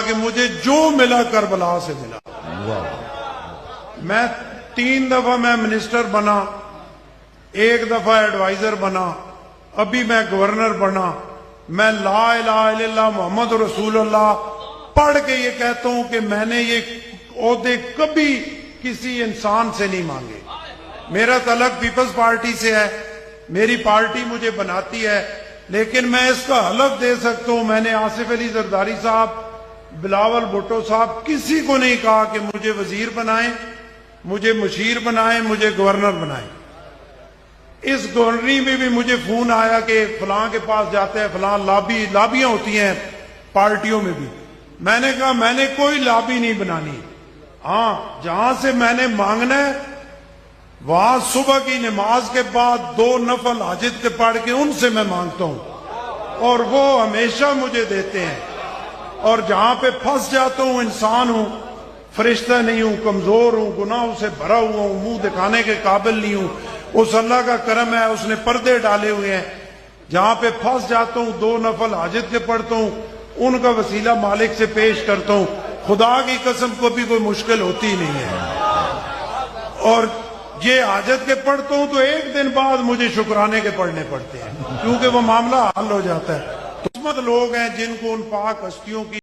کہ مجھے جو ملا کربلا سے ملا. میں 3 دفعہ میں منسٹر بنا, 1 دفعہ ایڈوائزر بنا, ابھی میں گورنر بنا. میں لا الہ الا اللہ محمد رسول اللہ پڑھ کے یہ کہتا ہوں کہ میں نے یہ عہدے کبھی کسی انسان سے نہیں مانگے. میرا تعلق پیپلز پارٹی سے ہے, میری پارٹی مجھے بناتی ہے, لیکن میں اس کا حلف دے سکتا ہوں میں نے آصف علی زرداری صاحب, بلاول بھٹو صاحب, کسی کو نہیں کہا کہ مجھے وزیر بنائیں, مجھے مشیر بنائیں, مجھے گورنر بنائیں. اس گورنری میں بھی مجھے فون آیا کہ فلاں کے پاس جاتے ہیں, فلاں لابیاں ہوتی ہیں پارٹیوں میں بھی. میں نے کہا میں نے کوئی لابی نہیں بنانی. ہاں, جہاں سے میں نے مانگنا ہے وہاں صبح کی نماز کے بعد 2 نفل حاجت کے پڑھ کے ان سے میں مانگتا ہوں, اور وہ ہمیشہ مجھے دیتے ہیں. اور جہاں پہ پھنس جاتا ہوں, انسان ہوں, فرشتہ نہیں ہوں, کمزور ہوں, گناہوں سے بھرا ہوا ہوں, منہ دکھانے کے قابل نہیں ہوں, اس اللہ کا کرم ہے اس نے پردے ڈالے ہوئے ہیں. جہاں پہ پھنس جاتا ہوں 2 نفل حاجت کے پڑھتا ہوں, ان کا وسیلہ مالک سے پیش کرتا ہوں. خدا کی قسم کو بھی کوئی مشکل ہوتی نہیں ہے. اور یہ حاجت کے پڑھتا ہوں تو 1 دن بعد مجھے شکرانے کے پڑھنے پڑتے ہیں, کیونکہ وہ معاملہ حل ہو جاتا ہے. قسمت لوگ ہیں جن کو ان پاک ہستیوں کی